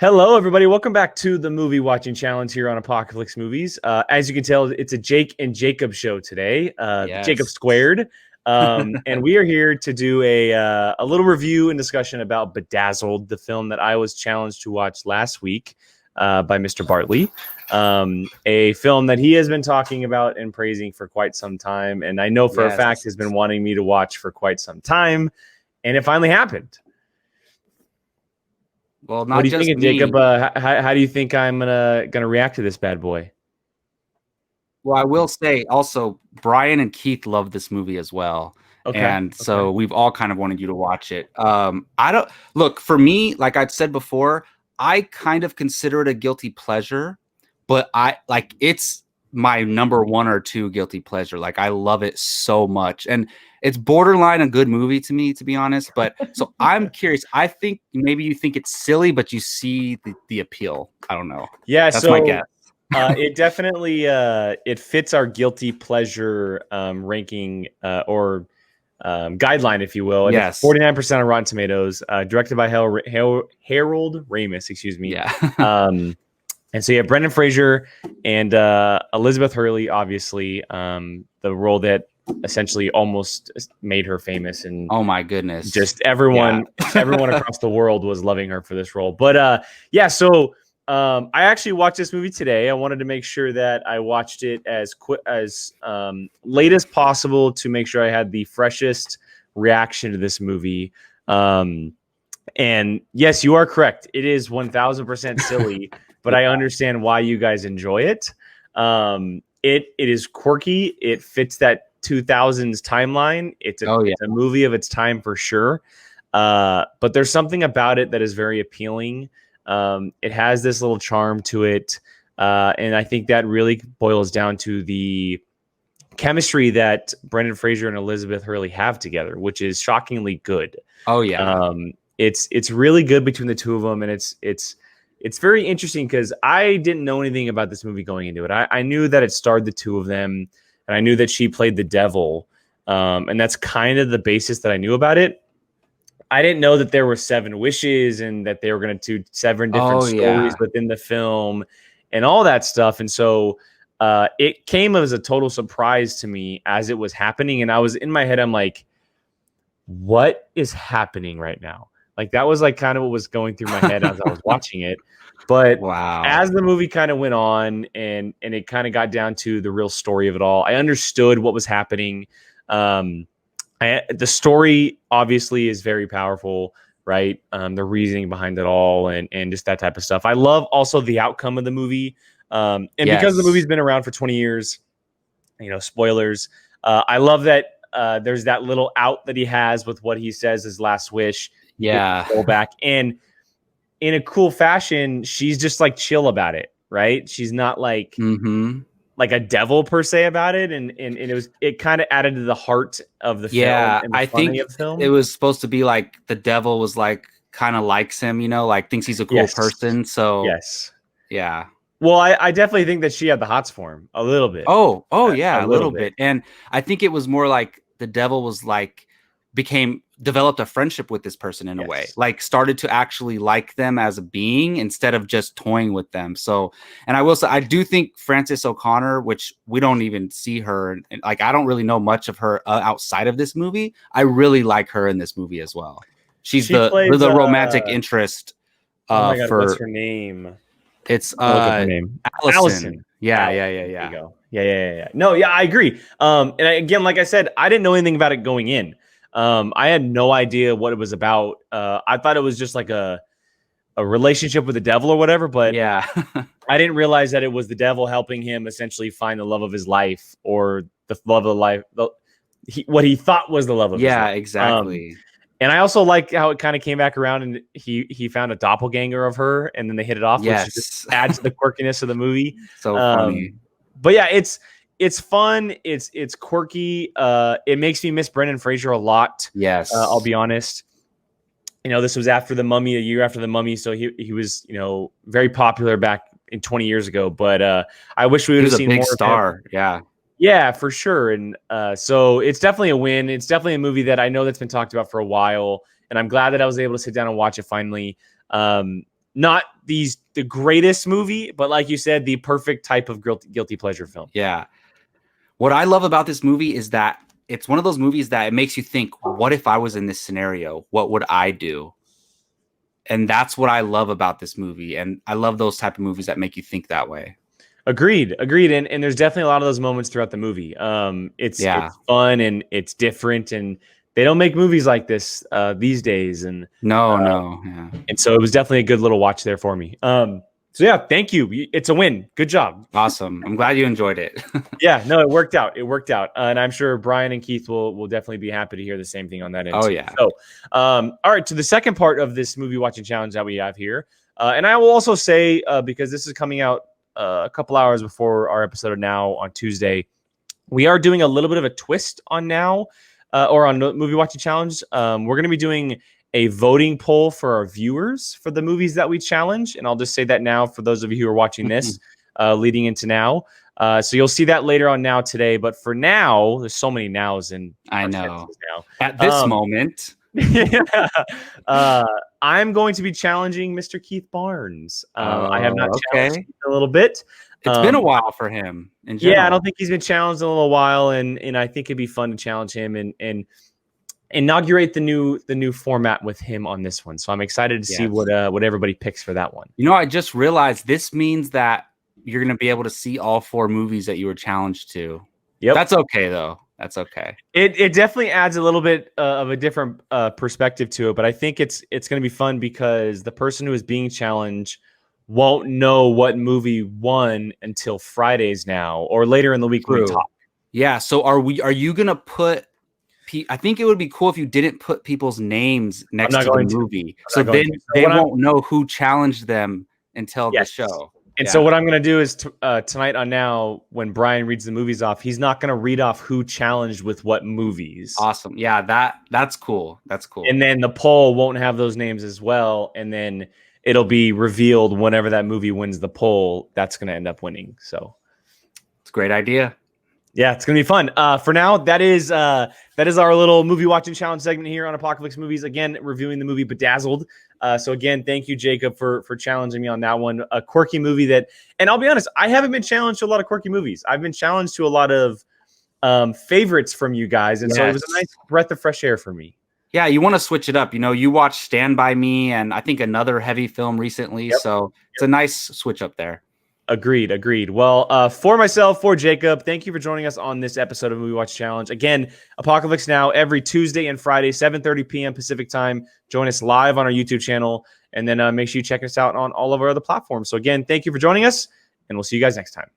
Hello, everybody. Welcome back to the movie watching challenge here on Apocaflix Movies. As you can tell, it's a Jake and Jacob show today, Jacob Yes. Squared. And we are here to do a little review and discussion about Bedazzled, the film that I was challenged to watch last week by Mr. Bartley. A film that he has been talking about and praising for quite some time. And I know for a fact has been wanting me to watch for quite some time. And it finally happened. Well, not what do you just think, me. Jacob? How do you think I'm gonna react to this bad boy? Well, I will say also, Brian and Keith love this movie as well. Okay. And so we've all kind of wanted you to watch it. I don't look for me, like I've said before, I kind of consider it a guilty pleasure, but it's my number one or two guilty pleasure. Like I love it so much. And it's borderline a good movie to me, to be honest. But so I'm curious. I think maybe you think it's silly, but you see the appeal. I don't know. Yeah, that's my guess. It definitely it fits our guilty pleasure ranking or guideline, if you will. And yes, 49% on Rotten Tomatoes. Directed by Harold Ramis, excuse me. Yeah. And so you have Brendan Fraser and Elizabeth Hurley, obviously, the role that essentially almost made her famous. And oh my goodness, just everyone across the world was loving her for this role. But yeah, so I actually watched this movie today. I wanted to make sure that I watched it as late as possible to make sure I had the freshest reaction to this movie. And yes, you are correct. It is 1000% silly, but I understand why you guys enjoy it. It is quirky. It fits that 2000s timeline. It's a movie of its time for sure. But there's something about it that is very appealing. It has this little charm to it. And I think that really boils down to the chemistry that Brendan Fraser and Elizabeth Hurley have together, which is shockingly good. Oh yeah. It's really good between the two of them. And it's very interesting because I didn't know anything about this movie going into it. I knew that it starred the two of them, and I knew that she played the devil. And that's kind of the basis that I knew about it. I didn't know that there were 7 wishes and that they were going to do 7 different stories within the film and all that stuff. And so it came as a total surprise to me as it was happening. And I was in my head, I'm like, what is happening right now? Like that was like kind of what was going through my head as I was watching it. But as the movie kind of went on and it kind of got down to the real story of it all, I understood what was happening. The story obviously is very powerful, right? The reasoning behind it all and just that type of stuff. I love also the outcome of the movie. Because the movie's been around for 20 years, spoilers. I love that there's that little out that he has with what he says his last wish. Yeah. Go back. And in a cool fashion, she's just like chill about it, right? She's not like like a devil per se about it, and it kind of added to the heart of the film. And I think it was supposed to be like the devil was like kind of likes him, like thinks he's a cool person. So yeah. Well, I definitely think that she had the hots for him a little bit. Oh yeah, a little bit. And I think it was more like the devil was like developed a friendship with this person in a way, like started to actually like them as a being instead of just toying with them. So, and I will say, I do think Frances O'Connor, which we don't even see her, and like, I don't really know much of her outside of this movie. I really like her in this movie as well. She plays the romantic interest. Oh my God, what's her name? It's Allison. Yeah. There you go. Yeah. No, yeah, I agree. Again, like I said, I didn't know anything about it going in. I had no idea what it was about. I thought it was just like a relationship with the devil or whatever, but yeah, I didn't realize that it was the devil helping him essentially find the love of his life, or the love of life, what he thought was the love of his life. Yeah, exactly. And I also like how it kind of came back around and he found a doppelganger of her and then they hit it off, which just adds to the quirkiness of the movie. So funny. But yeah, it's fun. It's quirky. It makes me miss Brendan Fraser a lot. Yes. I'll be honest. This was after The Mummy, a year after The Mummy. So he was, very popular back in 20 years ago. But I wish we would have seen more star. Yeah. Yeah, for sure. And so it's definitely a win. It's definitely a movie that I know that's been talked about for a while. And I'm glad that I was able to sit down and watch it finally. Not the greatest movie, but like you said, the perfect type of guilty pleasure film. Yeah. What I love about this movie is that it's one of those movies that it makes you think, what if I was in this scenario? What would I do? And that's what I love about this movie. And I love those type of movies that make you think that way. Agreed. And there's definitely a lot of those moments throughout the movie. It's fun and it's different, and they don't make movies like this these days. And no. And so it was definitely a good little watch there for me. So yeah, thank you. It's a win. Good job. Awesome. I'm glad you enjoyed it. Yeah, no, it worked out. And I'm sure Brian and Keith will definitely be happy to hear the same thing on that end. Oh, yeah. So, all right, to the second part of this movie watching challenge that we have here. And I will also say, because this is coming out a couple hours before our episode of Now on Tuesday, we are doing a little bit of a twist on Now or on movie watching challenge. We're going to be doing a voting poll for our viewers for the movies that we challenge. And I'll just say that now for those of you who are watching this leading into Now. So you'll see that later on Now today. But for now, there's so many nows in I know now. At this moment. I'm going to be challenging Mr. Keith Barnes. I have not challenged him in a little bit. It's been a while for him. Yeah, I don't think he's been challenged in a little while, and I think it'd be fun to challenge him and inaugurate the new format with him on this one. So I'm excited to see what everybody picks for that one. You know, I just realized this means that you're going to be able to see all 4 movies that you were challenged to. Yep. That's okay though. That's okay. It definitely adds a little bit of a different perspective to it, but I think it's going to be fun because the person who is being challenged won't know what movie won until Fridays now or later in the week when we talk. Yeah. So are you going to put? I think it would be cool if you didn't put people's names next to the movie, so then they won't know who challenged them until the show. And so what I'm going to do is tonight on Now, when Brian reads the movies off, he's not going to read off who challenged with what movies. Awesome. Yeah, that's cool. That's cool. And then the poll won't have those names as well. And then it'll be revealed whenever that movie wins the poll, that's going to end up winning. So it's a great idea. Yeah, it's going to be fun. For now, that is our little movie watching challenge segment here on Apocaflix Movies. Again, reviewing the movie Bedazzled. So again, thank you, Jacob, for challenging me on that one. A quirky movie that, and I'll be honest, I haven't been challenged to a lot of quirky movies. I've been challenged to a lot of favorites from you guys. And so it was a nice breath of fresh air for me. Yeah, you want to switch it up. You know, you watched Stand By Me and I think another heavy film recently. So it's a nice switch up there. Agreed. Well, for myself, for Jacob, thank you for joining us on this episode of Movie Watch Challenge. Again, Apocaflix Now every Tuesday and Friday, 7:30 p.m. Pacific time. Join us live on our YouTube channel, and then make sure you check us out on all of our other platforms. So again, thank you for joining us, and we'll see you guys next time.